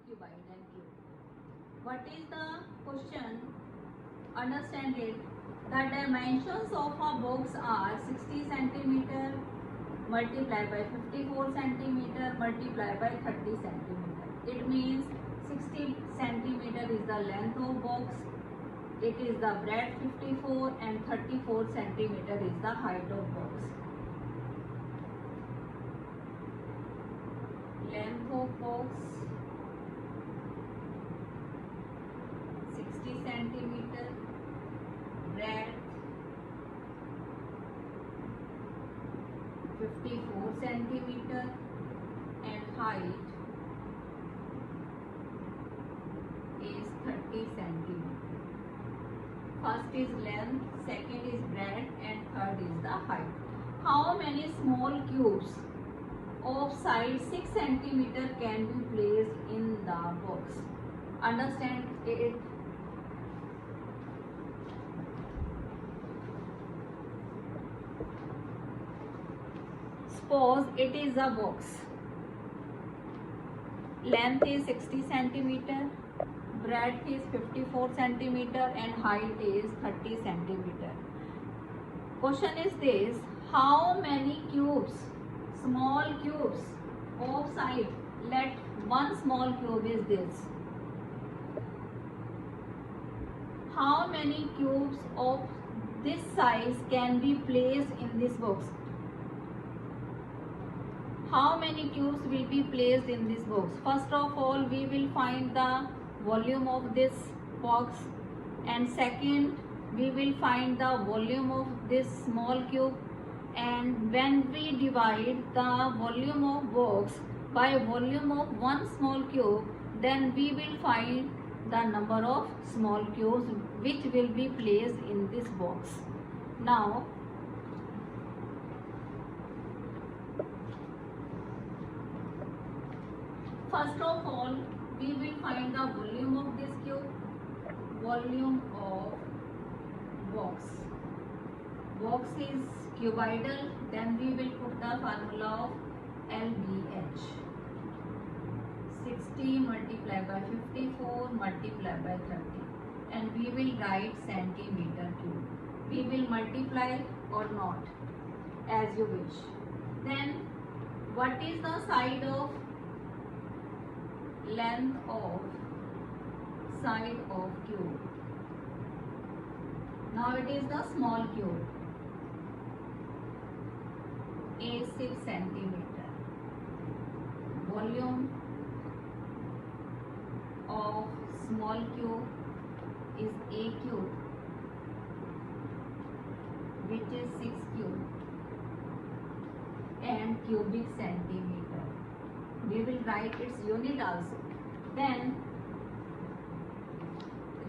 cuboid and cube. What is the question? Understand it. The dimensions of a box are 60 centimeter multiplied by 54 centimeter multiplied by 30 centimeter. It means 60 centimeter is the length of box. It is the breadth 54 and 34 centimeter is the height of box. Length of box 60 centimeter, breadth 54 centimeter and height is 30 centimeter. First is length, second is breadth and third is the height. How many small cubes of size 6 centimeter can be placed in the box? Understand it. Suppose it is a box. Length is 60 centimeter, breadth is 54 centimeter and height is 30 centimeter. Question is this: how many cubes, small cubes of size, let one small cube is this. How many cubes of this size can be placed in this box? How many cubes will be placed in this box? First of all, we will find the volume of this box, and second, we will find the volume of this small cube. And when we divide the volume of box by volume of one small cube, then we will find the number of small cubes which will be placed in this box. Now, first of all, we will find the volume of this cube, volume of box. Box is cuboidal, then we will put the formula of LBH. 60 multiplied by 54 multiplied by 30, and we will write centimeter cube. We will multiply or not as you wish. Then what is the side of length of side of cube? Now it is the small cube, is 6 centimeter. Volume of small cube is A cube, which is 6 cube, and cubic centimeter. We will write its unit also. Then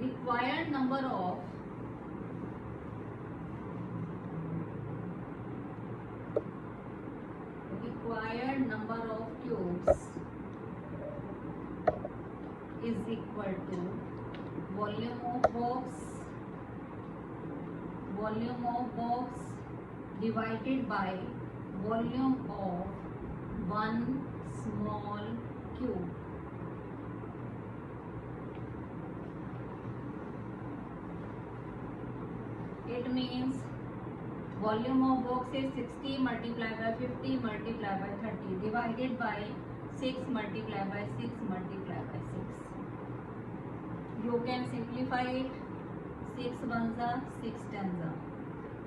required number of cubes is equal to volume of box divided by volume of one small cube. It means volume of box is 60 multiplied by 50 multiplied by 30 divided by 6 multiplied by 6 multiplied by 6. You can simplify it. 6 ones are 6 tens are,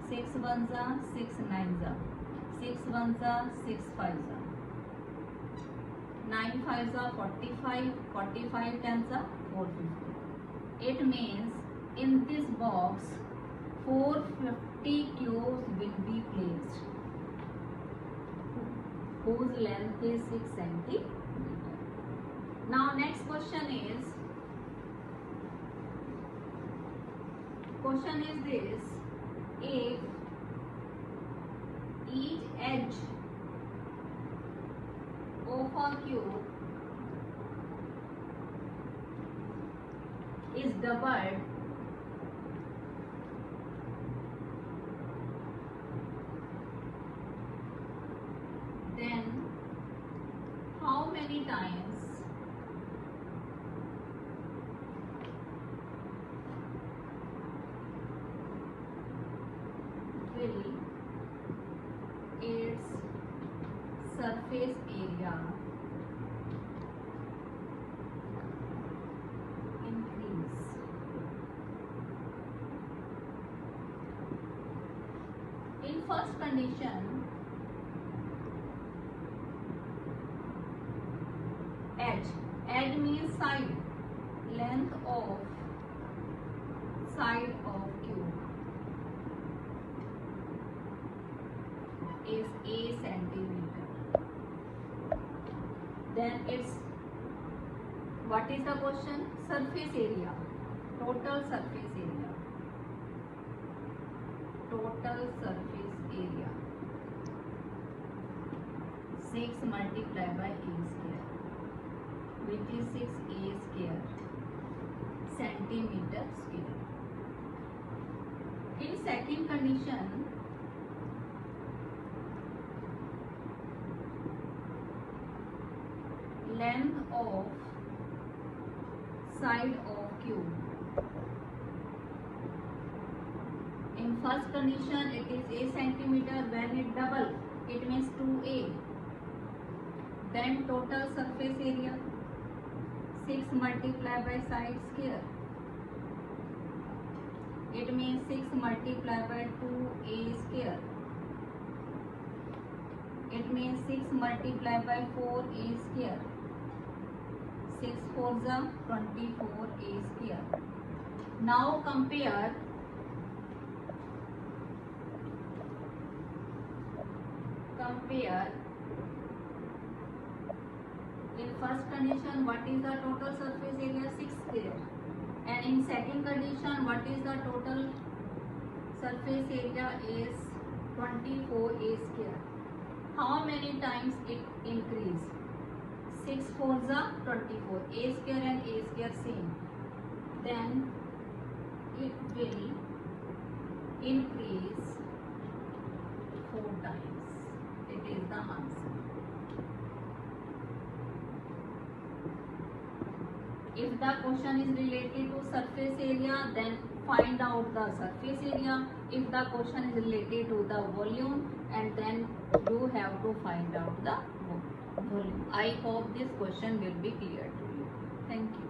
6 ones are 6 nines are, 6 ones are 6 fives are, 9 fives are 45, 45 tens are 450. It means in this box 450 cubes will be placed, whose length is 6 centimeter. Now next question is this: if each edge of a cube is doubled, then how many times surface area increase. In first condition, edge means side, length of side of cube is a centimeter. Then it's, what is the question? Surface area, total surface area, total surface area 6 multiplied by a square, which is 6a square centimeter square. In second condition, length of side of cube. In first condition it is a centimeter, when it double it means 2a. Then total surface area 6 multiplied by side square, it means 6 multiplied by 2a square, it means 6 multiplied by 4a square, 6 4 is 24a square. Now compare in first condition what is the total surface area? 6 square, and in second condition what is the total surface area? Is 24a square. How many times it increase? 6 4 is 24, a square and a square same, then it will increase 4 times. It is the answer. If the question is related to surface area, then find out the surface area. If the question is related to the volume, and then you have to find out the volume. I hope this question will be clear to you. Thank you.